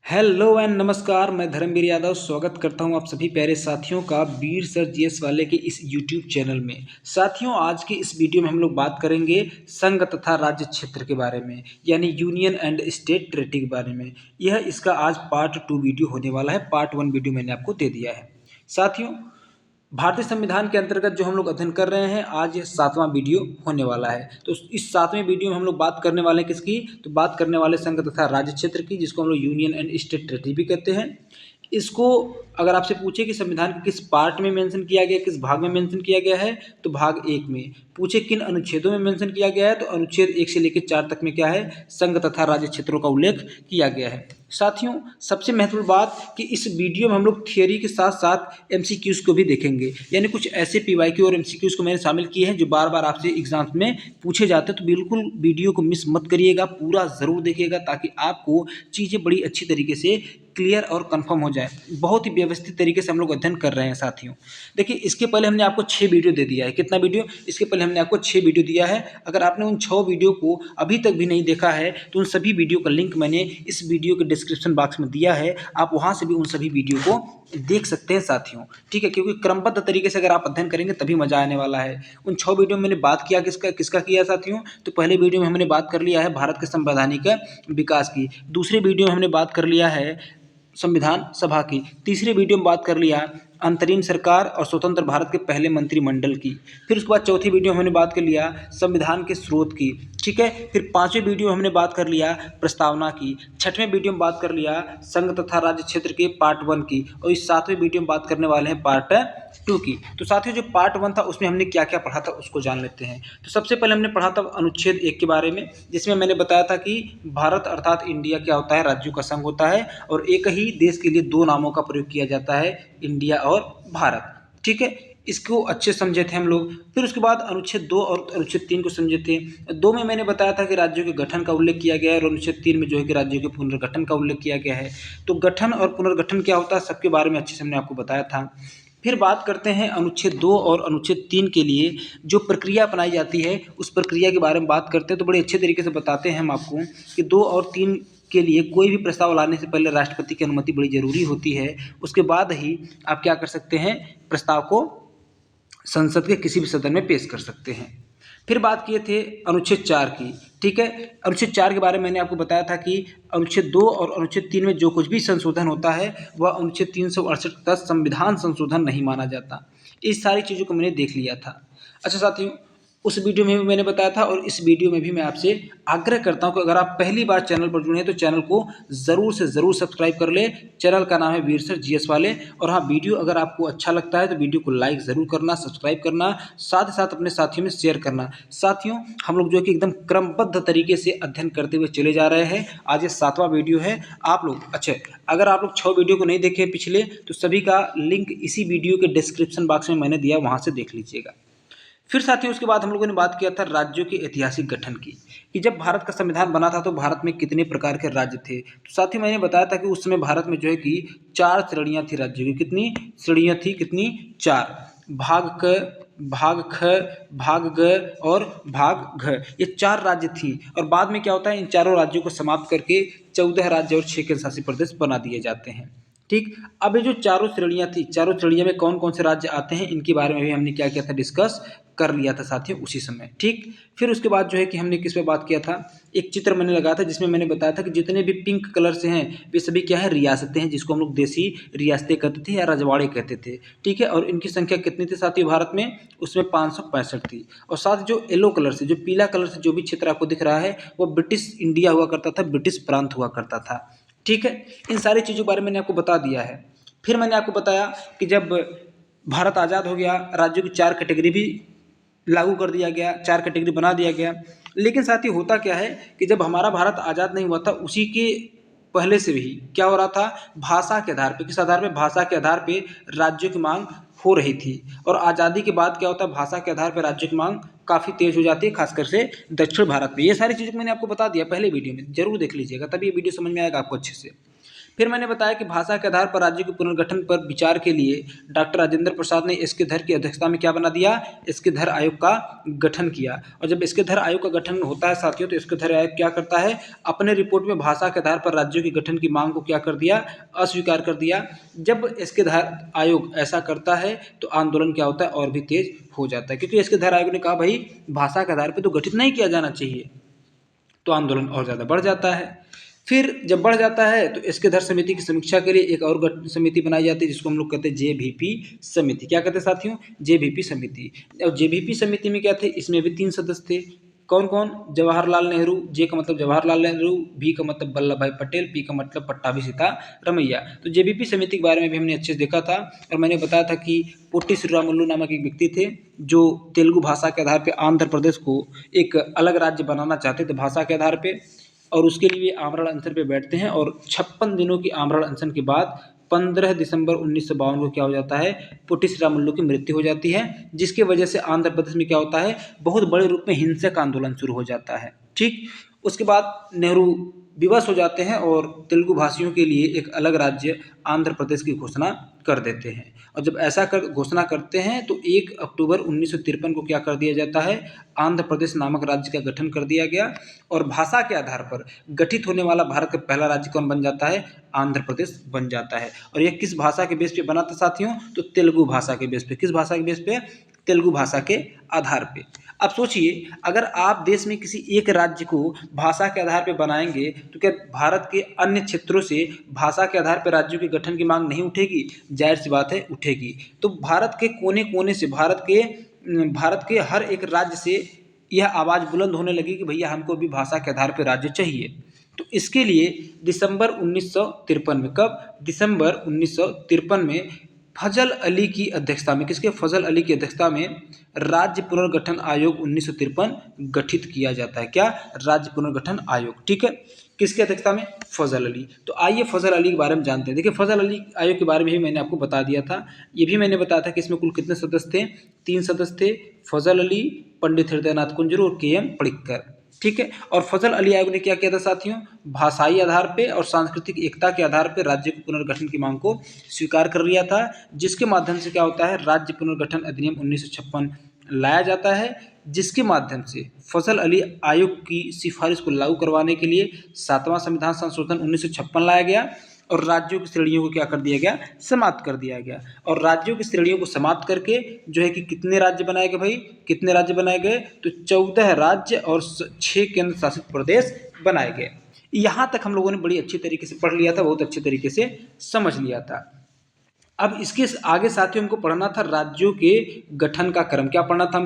Hello and नमस्कार। मैं धर्मवीर यादव स्वागत करता हूं आप सभी प्यारे साथियों का वीर सर जीएस वाले के इस यूट्यूब चैनल में। साथियों, आज की इस वीडियो में हम लोग बात करेंगे संघ तथा राज्य क्षेत्र के बारे में, यानी यूनियन एंड स्टेट टेरिटरी के बारे में। यह इसका आज पार्ट 2 वीडियो होने वाला है। पार्ट 1 वीडियो मैंने आपको दे दिया है। साथियों, भारतीय संविधान के अंतर्गत जो हम लोग अध्ययन कर रहे हैं, आज ये 7वां वीडियो होने वाला है। तो इस 7वें वीडियो में हम लोग बात करने वाले हैं किसकी? तो बात करने वाले संघ तथा राज्य क्षेत्र की, जिसको हम लोग यूनियन एंड स्टेट टेरिटरी भी कहते हैं। इसको अगर आपसे पूछे कि संविधान के किस पार्ट में मेंशन किया गया, किस भाग में मेंशन किया गया है, तो भाग 1 में। पूछे किन अनुच्छेदों में मेंशन किया गया है, तो अनुच्छेद 1 से लेकर 4 तक में क्या है? संघ तथा राज्य क्षेत्रों का उल्लेख किया गया है। साथियों, सबसे महत्वपूर्ण बात कि इस वीडियो में हम लोग थियोरी के साथ साथ एमसीक्यूज को भी देखेंगे, यानी कुछ ऐसे पीवाईक्यू और एमसीक्यूज को मैंने शामिल किए हैं जो बार बार आपसे एग्जाम्स में पूछे जाते हैं। तो बिल्कुल वीडियो को मिस मत करिएगा, पूरा ज़रूर देखिएगा ताकि आपको चीज़ें बड़ी अच्छी तरीके से क्लियर और कंफर्म हो जाए। बहुत ही व्यवस्थित तरीके से हम लोग अध्ययन कर रहे हैं। साथियों, देखिए, इसके पहले हमने आपको 6 वीडियो दे दिया है। कितना वीडियो? इसके पहले हमने आपको 6 वीडियो दिया है। अगर आपने उन 6 वीडियो को अभी तक भी नहीं देखा है तो उन सभी वीडियो का लिंक मैंने इस वीडियो के डिस्क्रिप्शन बॉक्स में दिया है। आप वहां से भी उन सभी वीडियो को देख सकते हैं साथियों, ठीक है? क्योंकि क्रमबद्ध तरीके से अगर आप अध्ययन करेंगे तभी मजा आने वाला है। उन 6 वीडियो में मैंने बात किया किसका किसका किया साथियों? तो पहले वीडियो में हमने बात कर लिया है भारत के संवैधानिक विकास की। दूसरे वीडियो में हमने बात कर लिया है संविधान सभा की। तीसरे वीडियो में बात कर लिया अंतरिम सरकार और स्वतंत्र भारत के पहले मंत्रिमंडल की। फिर उसके बाद चौथी वीडियो में हमने बात कर लिया संविधान के स्रोत की, ठीक है? फिर 5वें वीडियो में हमने बात कर लिया प्रस्तावना की। 6वें वीडियो में बात कर लिया संघ तथा राज्य क्षेत्र के पार्ट 1 की। और इस 7वें वीडियो में बात करने वाले हैं पार्ट 2 की। तो साथियों, जो पार्ट 1 था उसमें हमने क्या क्या पढ़ा था उसको जान लेते हैं। तो सबसे पहले हमने पढ़ा था अनुच्छेद 1 के बारे में, जिसमें मैंने बताया था कि भारत अर्थात इंडिया क्या होता है? राज्यों का संघ होता है और एक ही देश के लिए 2 नामों का प्रयोग किया जाता है, इंडिया और भारत, ठीक है? इसको अच्छे समझे थे हम लोग। फिर उसके बाद अनुच्छेद 2 और अनुच्छेद 3 को समझे थे। 2 में मैंने बताया था कि राज्यों के गठन का उल्लेख किया गया है और अनुच्छेद 3 में जो है कि राज्यों के पुनर्गठन का उल्लेख किया गया है। तो गठन और पुनर्गठन क्या होता है, सबके बारे में अच्छे से हमने आपको बताया था। फिर बात करते हैं अनुच्छेद 2 और अनुच्छेद 3 के लिए जो प्रक्रिया अपनाई जाती है, उस प्रक्रिया के बारे में बात करते हैं। तो बड़े अच्छे तरीके से बताते हैं हम आपको कि 2 और 3 के लिए कोई भी प्रस्ताव लाने से पहले राष्ट्रपति की अनुमति बड़ी ज़रूरी होती है। उसके बाद ही आप क्या कर सकते हैं? प्रस्ताव को संसद के किसी भी सदन में पेश कर सकते हैं। फिर बात किए थे अनुच्छेद 4 की, ठीक है? अनुच्छेद 4 के बारे में मैंने आपको बताया था कि अनुच्छेद 2 और अनुच्छेद 3 में जो कुछ भी संशोधन होता है वह अनुच्छेद 368 का संविधान संशोधन नहीं माना जाता। इस सारी चीज़ों को मैंने देख लिया था। अच्छा साथियों, उस वीडियो में भी मैंने बताया था और इस वीडियो में भी मैं आपसे आग्रह करता हूं कि अगर आप पहली बार चैनल पर जुड़े हैं तो चैनल को ज़रूर से ज़रूर सब्सक्राइब कर ले। चैनल का नाम है वीर सर जीएस वाले। और हाँ, वीडियो अगर आपको अच्छा लगता है तो वीडियो को लाइक ज़रूर करना, सब्सक्राइब करना, साथ ही साथ अपने साथियों में शेयर करना। साथियों, हम लोग जो है कि एकदम क्रमबद्ध तरीके से अध्ययन करते हुए चले जा रहे हैं। आज ये 7वां वीडियो है। आप लोग अगर आप लोग 6 वीडियो को नहीं देखे पिछले, तो सभी का लिंक इसी वीडियो के डिस्क्रिप्शन बॉक्स में मैंने दिया, वहाँ से देख लीजिएगा। फिर साथियों, उसके बाद हम लोगों ने बात किया था राज्यों के ऐतिहासिक गठन की, कि जब भारत का संविधान बना था तो भारत में कितने प्रकार के राज्य थे। तो साथियों, मैंने बताया था कि उस समय भारत में जो है कि 4 श्रेणियां थी राज्यों की। कितनी श्रेणियां थी? कितनी? 4। भाग क, भाग ख, भाग ग और भाग घ, ये 4 राज्य थी। और बाद में क्या होता है, इन चारों राज्यों को समाप्त करके 14 राज्य और 6 केंद्र शासित प्रदेश बना दिए जाते हैं, ठीक? अब ये जो चारों श्रेणियां थी, चारों श्रेणियों में कौन कौन से राज्य आते हैं, इनके बारे में भी हमने क्या किया था? डिस्कस कर लिया था साथियों उसी समय, ठीक? फिर उसके बाद जो है कि हमने किस पे बात किया था? एक चित्र मैंने लगाया था जिसमें मैंने बताया था कि जितने भी पिंक कलर से हैं वे सभी क्या है? रियासतें हैं, जिसको हम लोग देसी रियासतें कहते थे या रजवाड़े कहते थे, ठीक है? और इनकी संख्या कितनी थी साथियों भारत में? उसमें 565 थी। और साथ जो येलो कलर से, जो पीला कलर से जो भी क्षेत्र आपको दिख रहा है, वो ब्रिटिश इंडिया हुआ करता था, ब्रिटिश प्रांत हुआ करता था, ठीक है? इन सारी चीज़ों के बारे में मैंने आपको बता दिया है। फिर मैंने आपको बताया कि जब भारत आज़ाद हो गया, राज्यों की 4 कैटेगरी भी लागू कर दिया गया, 4 कैटेगरी बना दिया गया। लेकिन साथ ही होता क्या है कि जब हमारा भारत आज़ाद नहीं हुआ था, उसी के पहले से भी क्या हो रहा था? भाषा के आधार पे, किस आधार पे? भाषा के आधार पे राज्यों की मांग हो रही थी। और आज़ादी के बाद क्या होता है? भाषा के आधार पर राज्यों की मांग काफ़ी तेज हो जाती है, खासकर से दक्षिण भारत में। ये सारी चीज़ें मैंने आपको बता दिया पहले वीडियो में, जरूर देख लीजिएगा, तभी ये वीडियो समझ में आएगा आपको अच्छे से। फिर मैंने बताया कि भाषा के आधार पर राज्य के पुनर्गठन पर विचार के लिए डॉक्टर राजेंद्र प्रसाद ने एस के धर की अध्यक्षता में क्या बना दिया, एस के धर आयोग का गठन किया। और जब एस के धर आयोग का गठन होता है साथियों, तो एस के धर आयोग क्या करता है, अपने रिपोर्ट में भाषा के आधार पर राज्यों के गठन की मांग को क्या कर दिया, अस्वीकार कर दिया। जब एस के धर आयोग ऐसा करता है तो आंदोलन क्या होता है, और भी तेज हो जाता है, क्योंकि एस के धर आयोग ने कहा भाई भाषा के आधार पर तो गठित नहीं किया जाना चाहिए, तो आंदोलन और ज़्यादा बढ़ जाता है। फिर जब बढ़ जाता है तो इसके धर समिति की समीक्षा के लिए एक और समिति बनाई जाती है, जिसको हम लोग कहते हैं जेबीपी समिति। क्या कहते हैं साथियों, जेबीपी समिति। और जेबीपी समिति में क्या थे, इसमें भी 3 सदस्य थे। कौन कौन, जवाहरलाल नेहरू, जे का मतलब जवाहरलाल नेहरू, बी का मतलब वल्लभ भाई पटेल, पी का मतलब पट्टाभी सीतारमैया। तो जेबीपी समिति के बारे में भी हमने अच्छे से देखा था, और मैंने बताया था कि पोट्टी श्रीरामुलु नामक एक व्यक्ति थे जो तेलुगु भाषा के आधार पर आंध्र प्रदेश को एक अलग राज्य बनाना चाहते थे भाषा के आधार पर, और उसके लिए आमरण अनशन पे बैठते हैं। और 56 दिनों की आमरण अनशन के बाद 15 दिसंबर 1952 को क्या हो जाता है, पोट्टी श्रीरामुलु की मृत्यु हो जाती है, जिसकी वजह से आंध्र प्रदेश में क्या होता है, बहुत बड़े रूप में हिंसक आंदोलन शुरू हो जाता है। ठीक, उसके बाद नेहरू विवश हो जाते हैं और तेलुगु भाषियों के लिए एक अलग राज्य आंध्र प्रदेश की घोषणा कर देते हैं। और जब ऐसा घोषणा करते हैं तो 1 अक्टूबर 1953 को क्या कर दिया जाता है, आंध्र प्रदेश नामक राज्य का गठन कर दिया गया। और भाषा के आधार पर गठित होने वाला भारत का पहला राज्य कौन बन जाता है, आंध्र प्रदेश बन जाता है। और यह किस भाषा के बेस पे बना था साथियों, तो तेलुगु भाषा के बेस पे। किस भाषा के बेस पे, तेलुगु भाषा के आधार पे। अब सोचिए, अगर आप देश में किसी एक राज्य को भाषा के आधार पर बनाएंगे तो क्या भारत के अन्य क्षेत्रों से भाषा के आधार पर राज्यों के गठन की मांग नहीं उठेगी? जाहिर सी बात है उठेगी। तो भारत के कोने कोने से, भारत के हर एक राज्य से यह आवाज़ बुलंद होने लगी कि भैया हमको भी भाषा के आधार पर राज्य चाहिए। तो इसके लिए दिसंबर 1953 में, कब, दिसंबर 1953 में फजल अली की अध्यक्षता में, किसके, फजल अली की अध्यक्षता में राज्य पुनर्गठन आयोग 1953 गठित किया जाता है। क्या, राज्य पुनर्गठन आयोग। ठीक है, किसकी अध्यक्षता में, फजल अली। तो आइए फजल अली के बारे में जानते हैं। देखिए फजल अली आयोग के बारे में भी मैंने आपको बता दिया था, ये भी मैंने बताया था कि इसमें कुल कितने सदस्य थे, 3 सदस्य थे, फजल अली, पंडित हृदयनाथ कुंजरू और के एम पणिक्कर। ठीक है, और फजल अली आयोग ने क्या किया था साथियों, भाषाई आधार पे और सांस्कृतिक एकता के आधार पे राज्य के पुनर्गठन की मांग को स्वीकार कर लिया था, जिसके माध्यम से क्या होता है, राज्य पुनर्गठन अधिनियम 1956 लाया जाता है, जिसके माध्यम से फजल अली आयोग की सिफारिश को लागू करवाने के लिए 7वां संविधान संशोधन 1956 लाया गया और राज्यों की श्रेणियों को क्या कर दिया गया, समाप्त कर दिया गया। और राज्यों की श्रेणियों को समाप्त करके जो है कि कितने राज्य बनाए गए भाई, कितने राज्य बनाए गए, तो 14 राज्य और 6 केंद्र शासित प्रदेश बनाए गए। यहाँ तक हम लोगों ने बड़ी अच्छी तरीके से पढ़ लिया था, बहुत अच्छे तरीके से समझ लिया था। अब इसके आगे साथियों हमको पढ़ना था राज्यों के गठन का क्रम। क्या पढ़ना था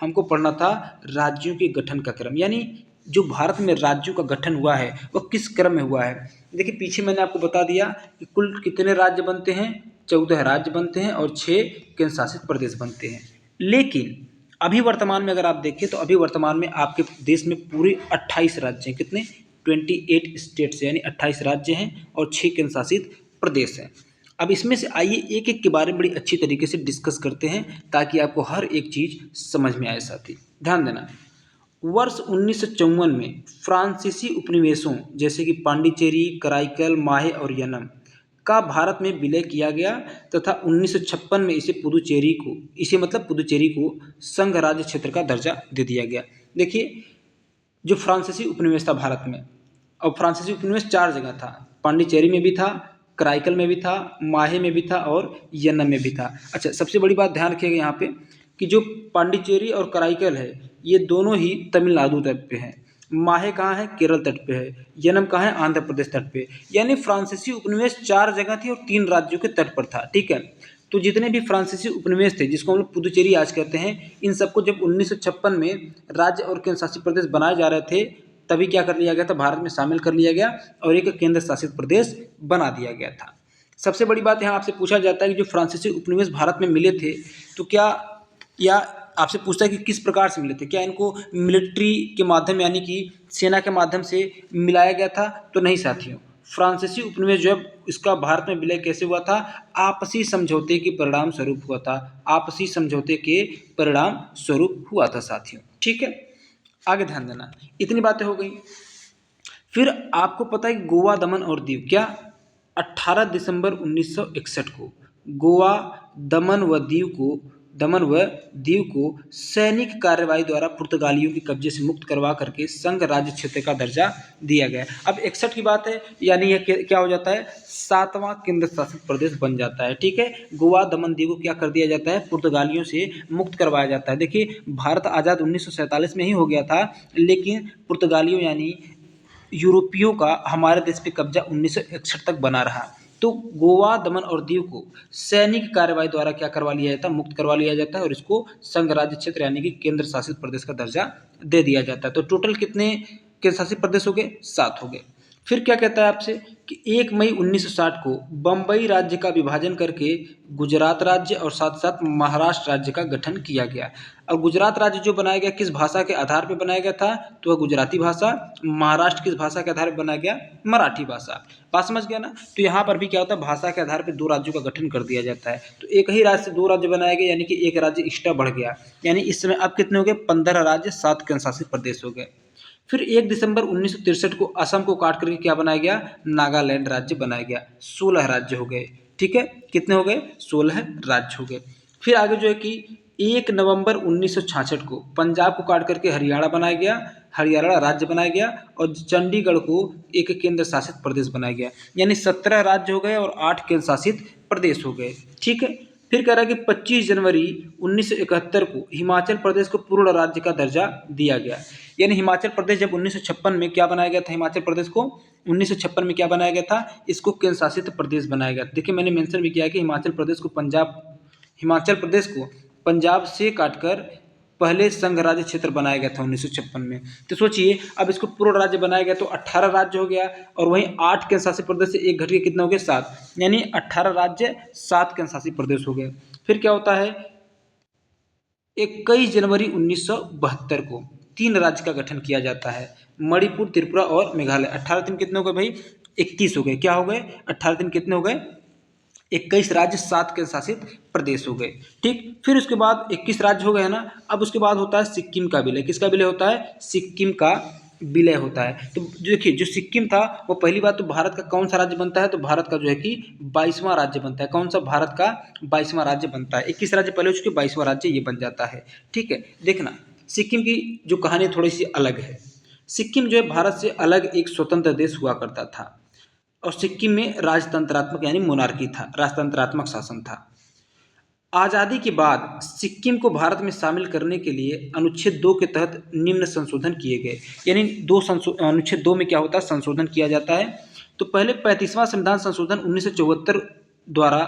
हमको पढ़ना था राज्यों के गठन का क्रम, यानी जो भारत में राज्यों का गठन हुआ है वह किस क्रम में हुआ है। देखिए पीछे मैंने आपको बता दिया कि कुल कितने राज्य बनते हैं, 14 राज्य बनते हैं और 6 केंद्र शासित प्रदेश बनते हैं। लेकिन अभी वर्तमान में अगर आप देखें तो अभी वर्तमान में आपके देश में पूरे 28 राज्य हैं। कितने, 28 स्टेट्स, यानी 28 राज्य हैं और 6 केंद्र शासित प्रदेश हैं। अब इसमें से आइए एक एक के बारे में बड़ी अच्छी तरीके से डिस्कस करते हैं ताकि आपको हर एक चीज़ समझ में आए। साथी ध्यान देना, वर्ष 1954 में फ्रांसीसी उपनिवेशों जैसे कि पांडिचेरी, कराईकल, माहे और यनम का भारत में विलय किया गया तथा 1956 में इसे मतलब पुदुचेरी को संघ राज्य क्षेत्र का दर्जा दे दिया गया। देखिए जो फ्रांसीसी उपनिवेश था भारत में, और फ्रांसीसी उपनिवेश 4 जगह था, पांडिचेरी में भी था, कराईकल में भी था, माहे में भी था और यन्नम में भी था। अच्छा, सबसे बड़ी बात ध्यान रखिएगा यहाँ पे कि जो पांडिचेरी और कराईकल है ये दोनों ही तमिलनाडु तट पे हैं। माहे कहाँ है, केरल तट पे है। यन्नम कहाँ है, आंध्र प्रदेश तट पे। यानी फ्रांसीसी उपनिवेश 4 जगह थी और 3 राज्यों के तट पर था। ठीक है, तो जितने भी फ्रांसीसी उपनिवेश थे जिसको हम लोग पुदुचेरी आज कहते हैं, इन सबको जब 1956 में राज्य और केंद्र शासित प्रदेश बनाए जा रहे थे तभी क्या कर लिया गया था, भारत में शामिल कर लिया गया और एक केंद्र शासित प्रदेश बना दिया गया था। सबसे बड़ी बात यहाँ आपसे पूछा जाता है कि जो फ्रांसीसी उपनिवेश भारत में मिले थे तो क्या, या आपसे पूछता है कि किस प्रकार से मिले थे, क्या इनको मिलिट्री के माध्यम यानी कि सेना के माध्यम से मिलाया गया था, तो नहीं साथियों। फ्रांसीसी उपनिवेश जो है इसका भारत में विलय कैसे हुआ था, आपसी समझौते के परिणाम स्वरूप हुआ था, आपसी समझौते के परिणाम स्वरूप हुआ था साथियों। ठीक है, आगे ध्यान देना, इतनी बातें हो गई। फिर आपको पता है गोवा, दमन और दीव, क्या 18 दिसंबर 1961 को गोवा, दमन व दीव को सैनिक कार्रवाई द्वारा पुर्तगालियों के कब्जे से मुक्त करवा करके संघ राज्य क्षेत्र का दर्जा दिया गया। अब 61 की बात है, यानी यह क्या हो जाता है, 7वां केंद्र शासित प्रदेश बन जाता है। ठीक है, गोवा, दमन, दीव को क्या कर दिया जाता है, पुर्तगालियों से मुक्त करवाया जाता है। देखिए, भारत आज़ाद 1947 में ही हो गया था, लेकिन पुर्तगालियों यानी यूरोपियों का हमारे देश पे कब्जा 1961 तक बना रहा। तो गोवा, दमन और दीव को सैनिक कार्रवाई द्वारा क्या करवा लिया जाता है, मुक्त करवा लिया जाता है और इसको संघ राज्य क्षेत्र यानी कि केंद्र शासित प्रदेश का दर्जा दे दिया जाता है। तो टोटल कितने केंद्र शासित प्रदेश हो गए, 7 हो गए। फिर क्या कहता है आपसे कि 1 मई 1960 को बम्बई राज्य का विभाजन करके गुजरात राज्य और साथ साथ महाराष्ट्र राज्य का गठन किया गया। और गुजरात राज्य जो बनाया गया किस भाषा के आधार पर बनाया गया था, तो वह गुजराती भाषा। महाराष्ट्र किस भाषा के आधार पर बनाया गया, मराठी भाषा। बात समझ गया ना। तो यहाँ पर भी क्या होता है, भाषा के आधार पर 2 राज्यों का गठन कर दिया जाता है। तो एक ही राज्य से 2 राज्य बनाए गए, यानी कि एक राज्य एक्स्ट्रा बढ़ गया। यानी इस समय अब कितने हो गए, 15 राज्य, 7 केंद्र शासित प्रदेश हो गए। फिर 1 दिसंबर 1963 को असम को काट करके क्या बनाया गया, नागालैंड राज्य बनाया गया। 16 राज्य हो गए। ठीक है, कितने हो गए, 16 राज्य हो गए। फिर आगे जो है कि 1 नवंबर 1966 को पंजाब को काट करके हरियाणा बनाया गया, हरियाणा राज्य बनाया गया और चंडीगढ़ को एक केंद्र शासित प्रदेश बनाया गया। यानी 17 राज्य हो गए और 8 केंद्र शासित प्रदेश हो गए। ठीक है, फिर कह रहा है कि 25 जनवरी 1971 को हिमाचल प्रदेश को पूर्ण राज्य का दर्जा दिया गया। यानी हिमाचल प्रदेश जब 1956 में क्या बनाया गया था, हिमाचल प्रदेश को 1956 में क्या बनाया गया था, इसको केंद्र शासित प्रदेश बनाया गया। देखिए, मैंने मेंशन भी किया है कि हिमाचल प्रदेश को पंजाब से काटकर पहले संघ राज्य क्षेत्र बनाया गया था 1956 में। तो सोचिए, अब इसको पूर्ण राज्य बनाया गया तो 18 राज्य हो गया और वहीं 8 केंद्र शासित प्रदेश से एक घट के कितना हो गया, 7। यानी 18 राज्य, 7 केंद्र शासित प्रदेश हो गए। फिर क्या होता है, 21 जनवरी 1972 को 3 राज्य का गठन किया जाता है, मणिपुर, त्रिपुरा और मेघालय। 18 दिन कितने हो गए भाई, 21 हो गए। क्या हो गए, 18 दिन कितने हो गए, 21 राज्य, 7 केंद्र शासित प्रदेश हो गए। ठीक, फिर उसके बाद 21 राज्य हो गए ना। अब उसके बाद होता है सिक्किम का विलय। किसका विलय होता है, सिक्किम का विलय होता है। तो देखिए, जो सिक्किम था वो पहली बात तो भारत का कौन सा राज्य बनता है, तो भारत का जो है कि 22वां राज्य बनता है। कौन सा, भारत का 22वां राज्य बनता है। 21 राज्य पहले हो चुके, 22वां राज्य ये बन जाता है। ठीक है, देखना सिक्किम की जो कहानी थोड़ी सी अलग है। सिक्किम जो है भारत से अलग एक स्वतंत्र देश हुआ करता था और सिक्किम में राजतंत्रात्मक यानी मोनार्की था, राजतंत्रात्मक शासन था। आज़ादी के बाद सिक्किम को भारत में शामिल करने के लिए अनुच्छेद 2 के तहत निम्न संशोधन किए गए। यानी अनुच्छेद 2 में क्या होता है, संशोधन किया जाता है। तो पहले 35वां संविधान संशोधन 1974 द्वारा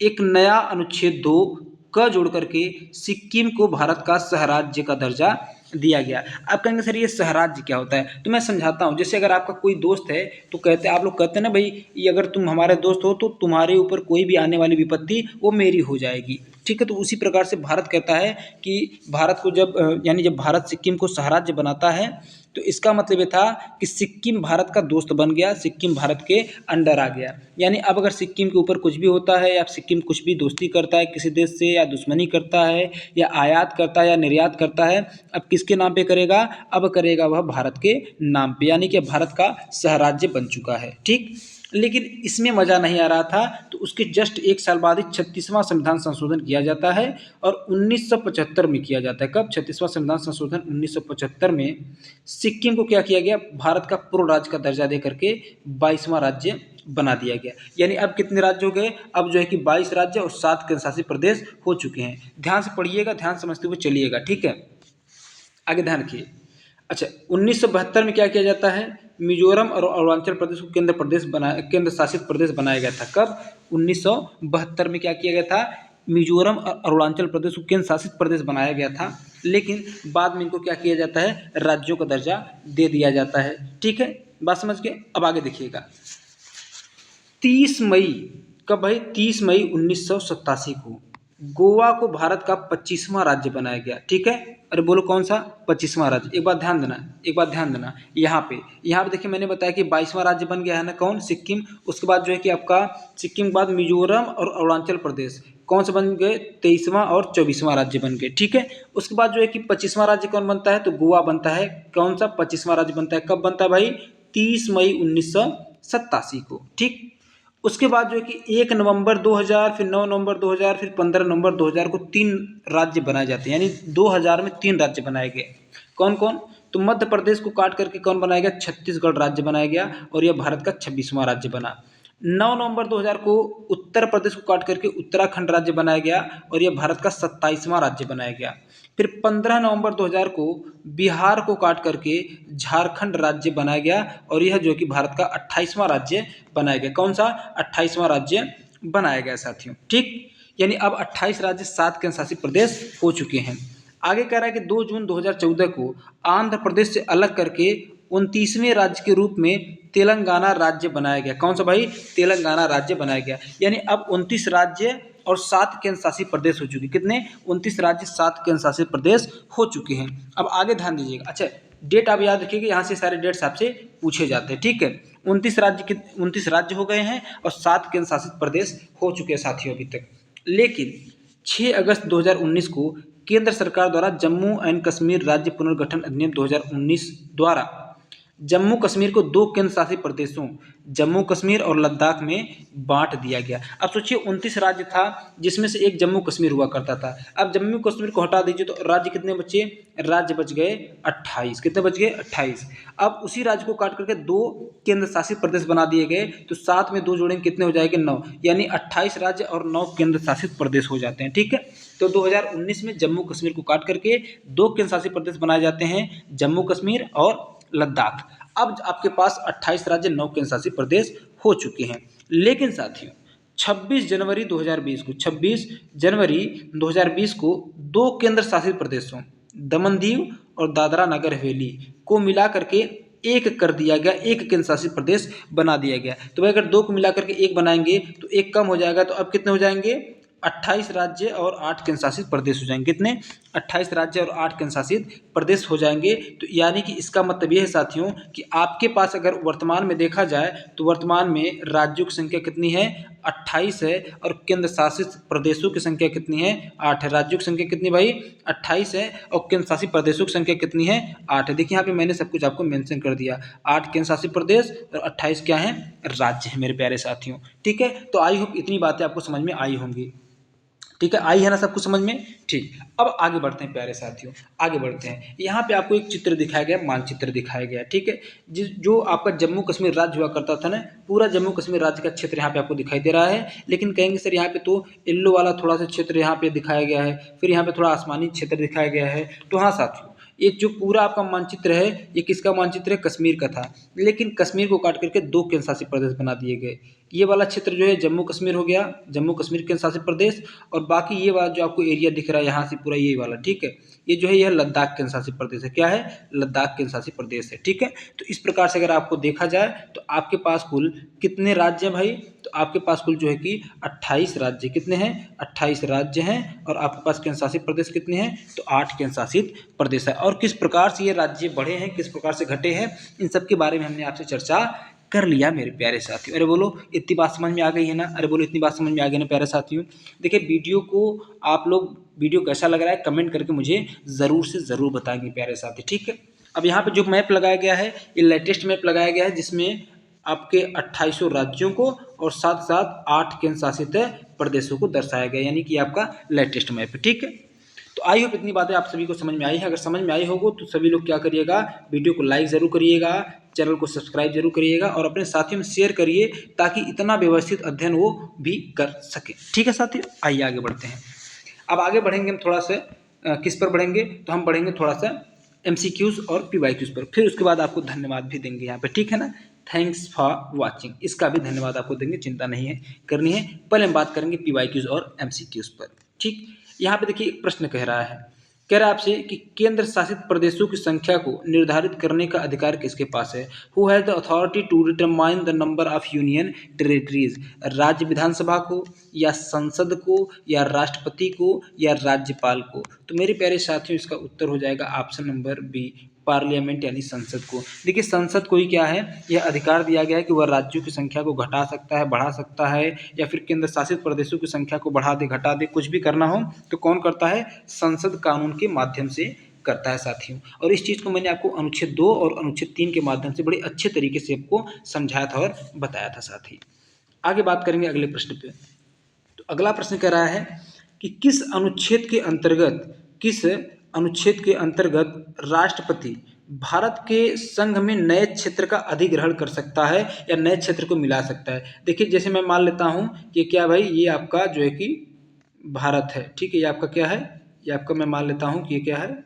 एक नया अनुच्छेद 2 क जोड़ करके सिक्किम को भारत का सहराज्य का दर्जा दिया गया। आप कहेंगे सर ये सहराज्य क्या होता है, तो मैं समझाता हूँ। जैसे अगर आपका कोई दोस्त है तो आप लोग कहते हैं ना भाई, ये अगर तुम हमारे दोस्त हो तो तुम्हारे ऊपर कोई भी आने वाली विपत्ति वो मेरी हो जाएगी। ठीक है, तो उसी प्रकार से भारत कहता है कि भारत को जब भारत सिक्किम को सहराज्य बनाता है तो इसका मतलब ये था कि सिक्किम भारत का दोस्त बन गया, सिक्किम भारत के अंडर आ गया। यानी अब अगर सिक्किम के ऊपर कुछ भी होता है या सिक्किम कुछ भी दोस्ती करता है किसी देश से, या दुश्मनी करता है या आयात करता है या निर्यात करता है, अब किसके नाम पे करेगा, अब करेगा वह भारत के नाम पे। यानी कि भारत का सहराज्य बन चुका है। ठीक, लेकिन इसमें मज़ा नहीं आ रहा था तो उसके जस्ट 1 साल बाद ही 36वां संविधान संशोधन किया जाता है और 1975 में किया जाता है। कब, 36वां संविधान संशोधन 1975 में सिक्किम को क्या किया गया, भारत का पूर्ण राज्य का दर्जा दे करके 22वां राज्य बना दिया गया। यानी अब कितने राज्य हो गए, अब जो है कि 22 राज्य और 7 केंद्र शासित प्रदेश हो चुके हैं। ध्यान से पढ़िएगा, ध्यान समझते हुए चलिएगा। ठीक है, आगे ध्यान रखिए। अच्छा, 1972 में क्या किया जाता है, मिजोरम और अरुणाचल प्रदेश को केंद्र शासित प्रदेश बनाया गया था। कब, 1972 में क्या किया गया था, मिजोरम और अरुणाचल प्रदेश को केंद्र शासित प्रदेश बनाया गया था। लेकिन बाद में इनको क्या किया जाता है, राज्यों का दर्जा दे दिया जाता है। ठीक है, बात समझ गए। अब आगे देखिएगा, 30 मई, कब भाई, 30 मई 1987 को गोवा को भारत का 25वां राज्य बनाया गया। ठीक है, अरे बोलो कौन सा, 25वां राज्य। एक बात ध्यान देना, यहाँ पे देखिए मैंने बताया कि 22वां राज्य बन गया है ना, कौन, सिक्किम। उसके बाद जो है कि आपका सिक्किम के बाद मिजोरम और अरुणाचल प्रदेश कौन से बन गए, 23वां और 24वां राज्य बन गए। ठीक है, उसके बाद जो है कि 25वां राज्य कौन बनता है, तो गोवा बनता है। कौन सा, 25वां राज्य बनता है। कब बनता है भाई, 30 मई 1987 को। ठीक, उसके बाद जो है कि 1 नवंबर 2000, फिर 9 नवंबर 2000, फिर 15 नवंबर 2000 को 3 राज्य बनाए जाते हैं, यानी 2000 में 3 राज्य बनाए गए। कौन कौन? तो मध्य प्रदेश को काट करके कौन बनाया गया? छत्तीसगढ़ राज्य बनाया गया और यह भारत का 26वां राज्य बना। 9 नवंबर 2000 को उत्तर प्रदेश को काट करके उत्तराखंड राज्य बनाया गया और यह भारत का 27वां राज्य बनाया गया। फिर 15 नवंबर 2000 को बिहार को काट करके झारखंड राज्य बनाया गया और यह जो कि भारत का 28वां राज्य बनाया गया। कौन सा? 28वां राज्य बनाया गया साथियों। ठीक, यानी अब 28 राज्य 7 केंद्र शासित प्रदेश हो चुके हैं। आगे कह रहा है कि 2 जून 2014 को आंध्र प्रदेश से अलग करके 29वें राज्य के रूप में तेलंगाना राज्य बनाया गया। कौन सा भाई? तेलंगाना राज्य बनाया गया। यानी अब 29 राज्य और 7 केंद्र शासित प्रदेश हो चुके। कितने? 29 राज्य 7 केंद्र शासित प्रदेश हो चुके हैं। अब आगे ध्यान दीजिएगा। अच्छा, डेट आप याद रखिएगा, यहाँ से सारे डेट्स आपसे पूछे जाते हैं। ठीक है, 29 राज्य हो गए हैं और 7 केंद्र शासित प्रदेश हो चुके हैं साथियों अभी तक। लेकिन 6 अगस्त 2019 को केंद्र सरकार द्वारा जम्मू एंड कश्मीर राज्य पुनर्गठन अधिनियम 2019 द्वारा जम्मू कश्मीर को 2 केंद्र शासित प्रदेशों जम्मू कश्मीर और लद्दाख में बांट दिया गया। अब सोचिए 29 राज्य था जिसमें से एक जम्मू कश्मीर हुआ करता था। अब जम्मू कश्मीर को हटा दीजिए तो राज्य कितने बचे? राज्य बच गए 28। कितने बच गए? 28। अब उसी राज्य को काट करके 2 केंद्र शासित प्रदेश बना दिए गए, तो 7 में 2 जोड़ेंगे कितने हो जाएंगे? 9, यानी 28 राज्य और 9 केंद्र शासित प्रदेश हो जाते हैं। ठीक है, तो 2019 में जम्मू कश्मीर को काट करके 2 केंद्र शासित प्रदेश बनाए जाते हैं, जम्मू कश्मीर और लद्दाख। अब आपके पास 28 राज्य 9 केंद्र शासित प्रदेश हो चुके हैं। लेकिन साथियों 26 जनवरी 2020 को 2 केंद्र शासित प्रदेशों दमन दीव और दादरा नगर हवेली को मिला करके एक कर दिया गया, एक केंद्र शासित प्रदेश बना दिया गया। तो भाई अगर 2 को मिला करके एक बनाएंगे तो एक कम हो जाएगा, तो अब कितने हो जाएंगे? 28 राज्य और 8 केंद्र शासित प्रदेश हो जाएंगे। कितने? 28 राज्य और 8 केंद्र शासित प्रदेश हो जाएंगे। तो यानी कि इसका मतलब ये है साथियों कि आपके पास अगर वर्तमान में देखा जाए तो वर्तमान में राज्यों की संख्या कितनी है? 28 है और केंद्र शासित प्रदेशों की संख्या कितनी है? 8 है। राज्यों की संख्या कितनी भाई? 28 है और केंद्र शासित प्रदेशों की संख्या कितनी है? 8 है। देखिए यहाँ पे मैंने सब कुछ आपको मेंशन कर दिया। 8 केंद्र शासित प्रदेश और 28 क्या है? राज्य है मेरे प्यारे साथियों। ठीक है, तो आई होप इतनी बातें आपको समझ में आई होंगी। ठीक है, आई है ना सब कुछ समझ में? ठीक, अब आगे बढ़ते हैं प्यारे साथियों, आगे बढ़ते हैं। यहाँ पे आपको एक चित्र दिखाया गया, मानचित्र दिखाया गया। ठीक है, जो आपका जम्मू कश्मीर राज्य हुआ करता था ना, पूरा जम्मू कश्मीर राज्य का क्षेत्र यहाँ पे आपको दिखाई दे रहा है। लेकिन कहेंगे सर यहाँ पे तो येल्लो वाला थोड़ा सा क्षेत्र यहाँ पे दिखाया गया है, फिर यहाँ पे थोड़ा आसमानी क्षेत्र दिखाया गया है। तो हाँ साथियों, ये जो पूरा आपका मानचित्र है ये किसका मानचित्र है? कश्मीर का था। लेकिन कश्मीर को काट करके 2 केंद्र शासित प्रदेश बना दिए गए। ये वाला क्षेत्र जो है जम्मू कश्मीर हो गया, जम्मू कश्मीर केंद्र शासित प्रदेश, और बाकी ये वाला जो आपको एरिया दिख रहा है यहाँ से पूरा ये वाला, ठीक है, ये जो है यह लद्दाख केंद्र शासित प्रदेश है। क्या है? लद्दाख केंद्र शासित प्रदेश है। ठीक है, तो इस प्रकार से अगर आपको देखा जाए तो आपके पास कुल कितने राज्य हैं भाई? तो आपके पास कुल जो है कि 28 राज्य। कितने हैं? 28 राज्य हैं। और आपके पास केंद्र शासित प्रदेश कितने हैं? तो 8 केंद्र शासित प्रदेश है। और किस प्रकार से ये राज्य बढ़े हैं, किस प्रकार से घटे हैं, इन सब के बारे में हमने आपसे चर्चा कर लिया मेरे प्यारे साथियों। अरे बोलो इतनी बात समझ में आ गई है ना? अरे बोलो इतनी बात समझ में आ गई ना प्यारे साथियों? देखिए वीडियो को आप लोग, वीडियो कैसा लग रहा है कमेंट करके मुझे ज़रूर से ज़रूर बताएंगे प्यारे साथी। ठीक है, अब यहाँ पे जो मैप लगाया गया है ये लेटेस्ट मैप लगाया गया है, जिसमें आपके 2800 राज्यों को और साथ साथ 8 केंद्र शासित प्रदेशों को दर्शाया गया, यानी कि आपका लेटेस्ट मैप है। ठीक है, तो आई होप इतनी बातें आप सभी को समझ में आई है। अगर समझ में आई होगा तो सभी लोग क्या करिएगा, वीडियो को लाइक ज़रूर करिएगा, चैनल को सब्सक्राइब जरूर करिएगा और अपने साथियों में शेयर करिए ताकि इतना व्यवस्थित अध्ययन वो भी कर सके। ठीक है साथियों, आइए आगे बढ़ते हैं। अब आगे बढ़ेंगे हम थोड़ा सा किस पर बढ़ेंगे? तो हम बढ़ेंगे थोड़ा सा MCQs और PYQs पर, फिर उसके बाद आपको धन्यवाद भी देंगे यहाँ पे। ठीक है ना? थैंक्स फॉर वॉचिंग, इसका भी धन्यवाद आपको देंगे, चिंता नहीं है करनी है। पहले हम बात करेंगे PYQs और MCQs पर। ठीक, यहाँ पे देखिए एक प्रश्न कह रहा है आपसे कि केंद्र शासित प्रदेशों की संख्या को निर्धारित करने का अधिकार किसके पास है? Who has the authority to determine the number of union territories? राज्य विधानसभा को, या संसद को, या राष्ट्रपति को, या राज्यपाल को? तो मेरे प्यारे साथियों इसका उत्तर हो जाएगा ऑप्शन नंबर बी, पार्लियामेंट यानी संसद को। देखिए संसद को ही क्या है, यह अधिकार दिया गया है कि वह राज्यों की संख्या को घटा सकता है, बढ़ा सकता है, या फिर केंद्र शासित प्रदेशों की संख्या को बढ़ा दे, घटा दे, कुछ भी करना हो तो कौन करता है? संसद कानून के माध्यम से करता है साथियों। और इस चीज़ को मैंने आपको अनुच्छेद 2 और अनुच्छेद 3 के माध्यम से बड़े अच्छे तरीके से आपको समझाया था और बताया था साथी। आगे बात करेंगे अगले प्रश्न पे। तो अगला प्रश्न कह रहा है कि किस अनुच्छेद के अंतर्गत राष्ट्रपति भारत के संघ में नए क्षेत्र का अधिग्रहण कर सकता है या नए क्षेत्र को मिला सकता है। देखिए जैसे मैं मान लेता हूं कि क्या भाई, ये आपका जो है कि भारत है, ठीक है, ये आपका क्या है, ये आपका मैं मान लेता हूं कि ये क्या है,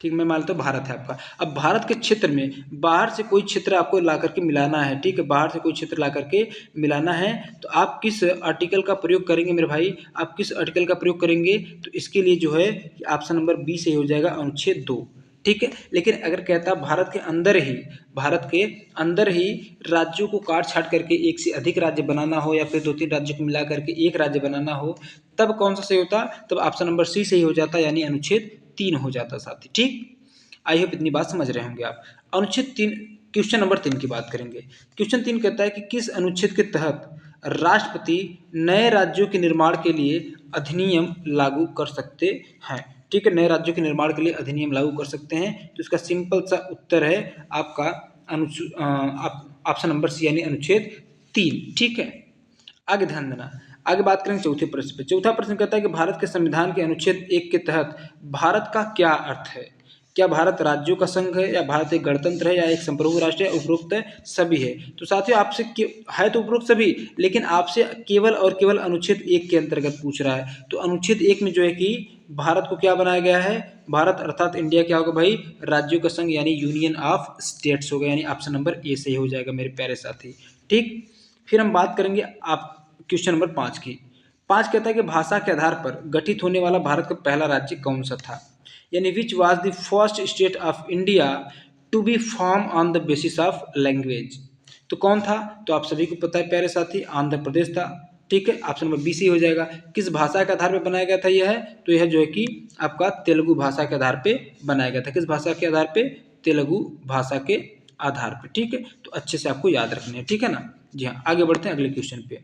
ठीक, मैं मान लेता हूँ भारत है आपका। अब भारत के क्षेत्र में बाहर से कोई क्षेत्र आपको ला करके मिलाना है, ठीक है, बाहर से कोई क्षेत्र ला करके मिलाना है, तो आप किस आर्टिकल का प्रयोग करेंगे मेरे भाई, आप किस आर्टिकल का प्रयोग करेंगे, तो इसके लिए जो है ऑप्शन नंबर बी सही हो जाएगा, अनुच्छेद 2, ठीक है। लेकिन अगर कहता भारत के अंदर ही राज्यों को काट छाट करके एक से अधिक राज्य बनाना हो या फिर 2-3 राज्यों को मिला करके एक राज्य बनाना हो, तब कौन सा सही होता, तब ऑप्शन नंबर सी सही हो जाता, यानी अनुच्छेद 3 हो जाता साथी, ठीक। आई होप इतनी बात समझ रहे होंगे आप। अनुच्छेद 3, क्वेश्चन नंबर 3 की बात करेंगे। क्वेश्चन 3 कहता है कि किस अनुच्छेद के तहत राष्ट्रपति नए राज्यों के निर्माण के लिए अधिनियम लागू कर सकते हैं, ठीक है, नए राज्यों के निर्माण के लिए अधिनियम लागू कर सकते हैं। तो इसका सिंपल सा उत्तर है आपका ऑप्शन नंबर सी, यानी अनुच्छेद 3, ठीक है। आगे ध्यान देना, आगे बात करेंगे चौथे प्रश्न पे। चौथा प्रश्न कहता है कि भारत के संविधान के अनुच्छेद 1 के तहत भारत का क्या अर्थ है। क्या भारत राज्यों का संघ है, या भारत एक गणतंत्र है, या एक संप्रभु राष्ट्र है, उपरोक्त सभी है। तो साथियों आपसे है तो उपरोक्त सभी, लेकिन आपसे केवल और केवल अनुच्छेद 1 के अंतर्गत पूछ रहा है। तो अनुच्छेद 1 में जो है कि भारत को क्या बनाया गया है, भारत अर्थात इंडिया क्या होगा भाई, राज्यों का संघ, यानी यूनियन ऑफ स्टेट्स होगा, यानी ऑप्शन नंबर ए सही हो जाएगा मेरे प्यारे साथी, ठीक। फिर हम बात करेंगे आप क्वेश्चन नंबर 5 की। 5 कहता है कि भाषा के आधार पर गठित होने वाला भारत का पहला राज्य कौन सा था, यानी which was the first state of India to be form on the basis of language. तो कौन था, तो आप सभी को पता है प्यारे साथी, आंध्र प्रदेश था, ठीक है, ऑप्शन नंबर बी सी हो जाएगा। किस भाषा के आधार पर बनाया गया था यह है, तो यह जो है कि आपका तेलुगु भाषा के आधार पे बनाया गया था। किस भाषा के आधार पे, तेलुगु भाषा के आधार पे, ठीक है। तो अच्छे से आपको याद रखने हैं, ठीक है ना। जी हाँ, आगे बढ़ते हैं अगले क्वेश्चन पे।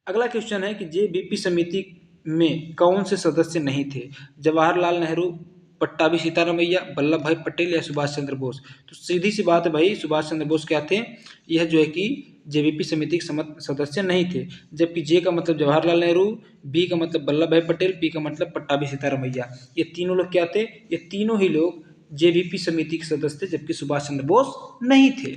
अगला क्वेश्चन है कि जेबीपी समिति में कौन से सदस्य नहीं थे, जवाहरलाल नेहरू, पट्टाभी सीतारामैया, वल्लभ भाई पटेल या सुभाष चंद्र बोस। तो सीधी सी बात है भाई, सुभाष चंद्र बोस क्या थे, यह जो है कि जेबीपी समिति के सदस्य नहीं थे। जबकि जे का मतलब जवाहरलाल नेहरू, बी का मतलब वल्लभ भाई पटेल, पी का मतलब पट्टाभी सीतारामैया, ये तीनों लोग क्या थे, ये तीनों ही लोग जेबीपी समिति के सदस्य थे, जबकि सुभाष चंद्र बोस नहीं थे।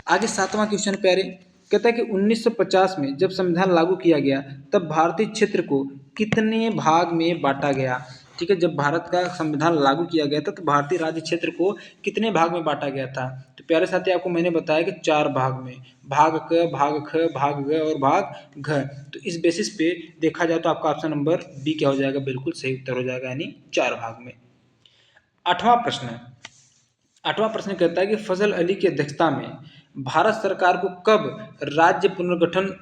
आगे 7वां क्वेश्चन प्यारे, कहता है कि 1950 में जब संविधान लागू किया गया तब भारतीय क्षेत्र को कितने भाग में बांटा गया, ठीक है। जब भारत का संविधान लागू किया गया था तो भारतीय राज्य क्षेत्र को कितने भाग में बांटा गया था। तो प्यारे साथी आपको मैंने बताया कि 4 भाग में, भाग क, भाग ख, भाग ग और भाग घ। तो इस बेसिस पे देखा जाए तो आपका ऑप्शन नंबर बी क्या हो जाएगा, बिल्कुल सही उत्तर हो जाएगा, यानी 4 भाग में। 8वां प्रश्न है, 8वां प्रश्न कहता है कि फजल अली की अध्यक्षता में भारत सरकार को कब राज्य पुनर्गठन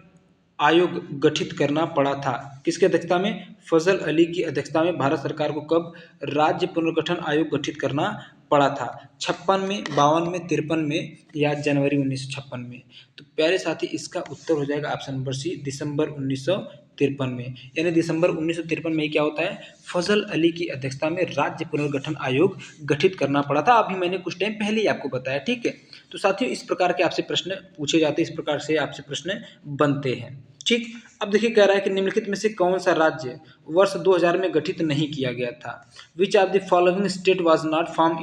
आयोग गठित करना पड़ा था। किसकी अध्यक्षता में, फजल अली की अध्यक्षता में भारत सरकार को कब राज्य पुनर्गठन आयोग गठित करना पड़ा था। 56 में, 52 में, 53 में, या जनवरी 1956 में। तो प्यारे साथी इसका उत्तर हो जाएगा ऑप्शन नंबर सी, दिसंबर 1953 में। यानी दिसंबर 1953 में ही क्या होता है, फजल अली की अध्यक्षता में राज्य पुनर्गठन आयोग गठित करना पड़ा था। अभी मैंने कुछ टाइम पहले ही आपको बताया, ठीक है। तो साथियों इस प्रकार के आपसे प्रश्न पूछे जाते हैं, इस प्रकार से आपसे प्रश्न बनते हैं, ठीक। अब देखिए कह रहा है कि निम्नलिखित में से कौन सा राज्य वर्ष 2000 में गठित नहीं किया गया था। Which of the following state was not formed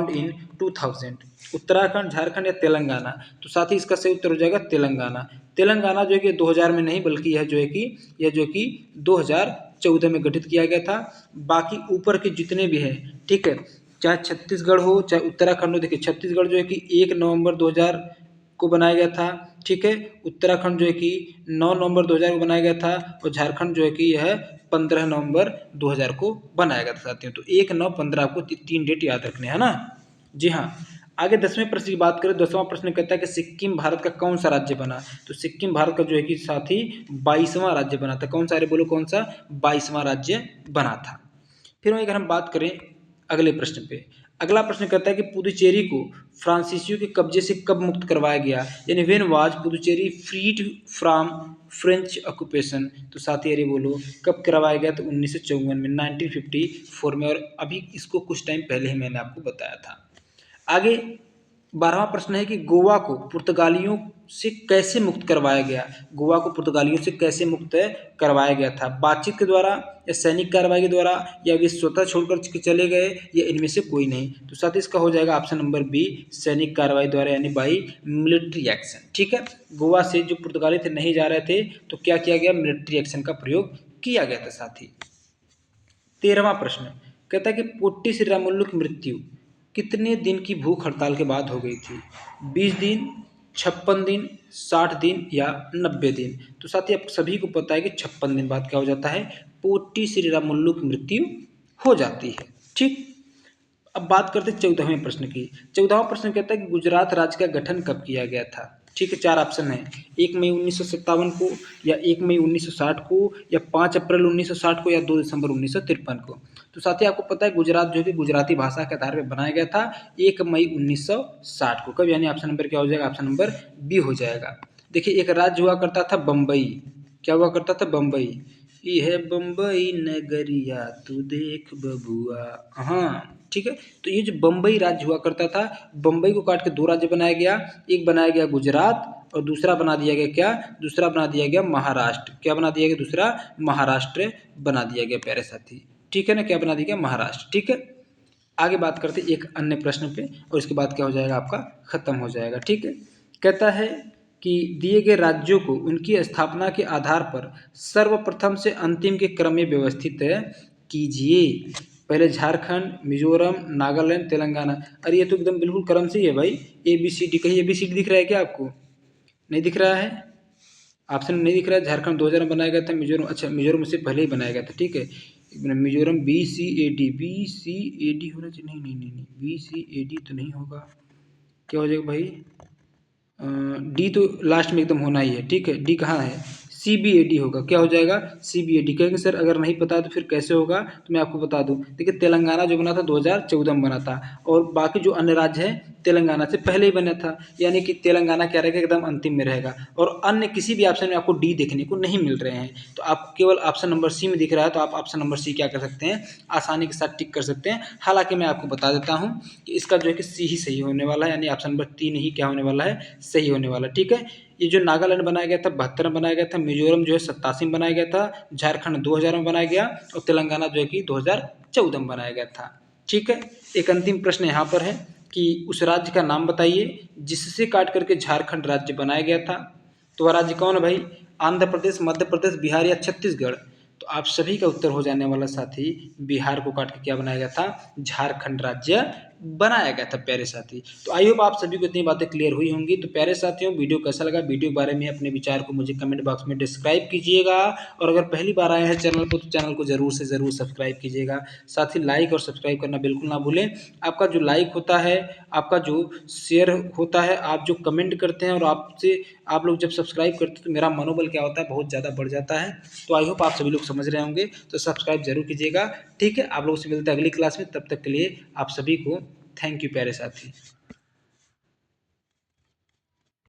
in 2000, Uttarakhand, Jharkhand या तेलंगाना। तो साथ ही इसका सही उत्तर हो जाएगा तेलंगाना। तेलंगाना जो है कि 2000 में नहीं, बल्कि यह जो है कि 2014 में गठित किया गया था। बाकी ऊपर के जितने भी हैं, ठीक है, चाहे छत्तीसगढ़ हो चाहे उत्तराखंड हो। देखिए छत्तीसगढ़ जो है कि 1 नवंबर 2000 को बनाया गया था, ठीक है। उत्तराखंड जो है कि 9 नवंबर 2000 को बनाया गया था, और झारखंड जो है कि यह 15 नवंबर 2000 को बनाया गया था साथियों। तो 1, 9, 15 आपको 3 डेट याद रखने हैं ना। जी हाँ, आगे 10वें प्रश्न की बात करें। 10वां प्रश्न कहता है कि सिक्किम भारत का कौन सा राज्य बना। तो सिक्किम भारत का जो है कि साथी 22वां राज्य बना था। कौन सा, अरे बोलो कौन सा, 22वां राज्य बना था। फिर अगर हम बात करें अगले प्रश्न पे, अगला प्रश्न कहता है कि पुदुचेरी को फ्रांसीसियों के कब्जे से कब मुक्त करवाया गया, यानी when was Puducherry freed from French occupation. तो साथी अरे बोलो कब करवाया गया, तो 1954 में, 1954 में। और अभी इसको कुछ टाइम पहले ही मैंने आपको बताया था। आगे 12वां प्रश्न है कि गोवा को पुर्तगालियों से कैसे मुक्त करवाया गया, गोवा को पुर्तगालियों से कैसे मुक्त करवाया गया था, बातचीत के द्वारा या सैनिक कार्रवाई के द्वारा या वे स्वतः छोड़कर चले गए या इनमें से कोई नहीं। तो साथ ही इसका हो जाएगा ऑप्शन नंबर बी, सैनिक कार्रवाई द्वारा यानी बाई मिलिट्री एक्शन। ठीक है, गोवा से जो पुर्तगाली थे नहीं जा रहे थे तो क्या किया गया, मिलिट्री एक्शन का प्रयोग किया गया था साथी। 13वां प्रश्न कहता है कि पोट्टी श्रीरामुलु की मृत्यु कितने दिन की भूख हड़ताल के बाद हो गई थी, 20 दिन, 56 दिन, 60 दिन या 90 दिन। तो साथ ही आप सभी को पता है कि 56 दिन बाद क्या हो जाता है, पोट्टी श्रीरामुलु की मृत्यु हो जाती है। ठीक, अब बात करते हैं 14वें प्रश्न की। 14वां प्रश्न कहता है कि गुजरात राज्य का गठन कब किया गया था। ठीक है, 4 ऑप्शन है, 1 मई 1957 को या 1 मई 1960 को या 5 अप्रैल 1960 को या 2 दिसंबर 1953 को। तो साथ ही आपको पता है गुजरात जो है कि गुजराती भाषा के आधार पर बनाया गया था 1 मई 1960 को। कब, यानी ऑप्शन नंबर क्या हो जाएगा, ऑप्शन नंबर बी हो जाएगा। देखिए एक राज्य हुआ करता था बम्बई, क्या हुआ करता था, बम्बई, यह बम्बई नगरिया तू देख बबुआ। हाँ ठीक है, तो ये जो बम्बई राज्य हुआ करता था, बम्बई को काट के 2 राज्य बनाया गया, एक बनाया गया गुजरात और दूसरा बना दिया गया क्या, दूसरा बना दिया गया महाराष्ट्र। क्या बना दिया गया, दूसरा महाराष्ट्र बना दिया गया प्यारे साथी। ठीक है ना, क्या बना दिया गया, महाराष्ट्र। ठीक है, आगे बात करते हैं एक अन्य प्रश्न पे और इसके बाद क्या हो जाएगा, आपका खत्म हो जाएगा। ठीक है, कहता है कि दिए गए राज्यों को उनकी स्थापना के आधार पर सर्वप्रथम से अंतिम के क्रम में व्यवस्थित कीजिए। पहले झारखंड, मिजोरम, नागालैंड, तेलंगाना। अरे ये तो एकदम बिल्कुल क्रम से ही है भाई, ABCD। कहीं ABCD दिख रहा है क्या आपको, नहीं दिख रहा है, ऑप्शन नहीं दिख रहा है। झारखंड 2000 में बनाया गया था, मिजोरम, अच्छा मिजोरम से पहले ही बनाया गया था। ठीक है, मिजोरम BCAD होना चाहिए, नहीं नहीं नहीं नहीं, BCAD तो नहीं होगा, क्या हो जाएगा भाई, डी तो लास्ट में एकदम होना ही है। ठीक है, डी कहाँ है, CBAD होगा, क्या हो जाएगा, CBAD। कहेंगे सर अगर नहीं पता तो फिर कैसे होगा, तो मैं आपको बता दूं। देखिए तेलंगाना जो बना था 2014 में बना था और बाकी जो अन्य राज्य हैं तेलंगाना से पहले ही बना था, यानी कि तेलंगाना क्या रहेगा, एकदम अंतिम में रहेगा। और अन्य किसी भी ऑप्शन में आपको डी देखने को नहीं मिल रहे हैं, तो आप केवल ऑप्शन नंबर सी में दिख रहा है, तो आप ऑप्शन नंबर सी क्या कर सकते हैं, आसानी के साथ टिक कर सकते हैं। हालांकि मैं आपको बता देता हूं कि इसका जो है कि सी ही सही होने वाला है, यानी ऑप्शन नंबर 3 ही क्या होने वाला है, सही होने वाला। ठीक है, ये जो नागालैंड बनाया गया था 72 में बनाया गया था, मिजोरम जो है 87 में बनाया गया था, झारखंड 2000 में बनाया गया और तेलंगाना जो है कि 2014 में बनाया गया था। ठीक है, एक अंतिम प्रश्न यहाँ पर है कि उस राज्य का नाम बताइए जिससे काट करके झारखंड राज्य बनाया गया था। तो वह राज्य कौन है भाई, आंध्र प्रदेश, मध्य प्रदेश, बिहार या छत्तीसगढ़। तो आप सभी का उत्तर हो जाने वाला साथी, बिहार को काट के क्या बनाया गया था, झारखंड राज्य बनाया गया था प्यारे साथी। तो आई होप आप सभी को इतनी बातें क्लियर हुई होंगी। तो प्यारे साथियों वीडियो कैसा लगा, वीडियो के बारे में अपने विचार को मुझे कमेंट बॉक्स में डिस्क्राइब कीजिएगा और अगर पहली बार आए हैं चैनल पर तो चैनल को जरूर से जरूर सब्सक्राइब कीजिएगा। साथ ही लाइक और सब्सक्राइब करना बिल्कुल ना भूलें। आपका जो लाइक होता है, आपका जो शेयर होता है, आप जो कमेंट करते हैं और आपसे आप लोग जब सब्सक्राइब करते हैं तो मेरा मनोबल क्या होता है, बहुत ज़्यादा बढ़ जाता है। तो आई होप आप सभी लोग समझ रहे होंगे, तो सब्सक्राइब जरूर कीजिएगा। ठीक है, आप लोगों से मिलते हैं अगली क्लास में, तब तक के लिए आप सभी को थैंक यू प्यारे साथी।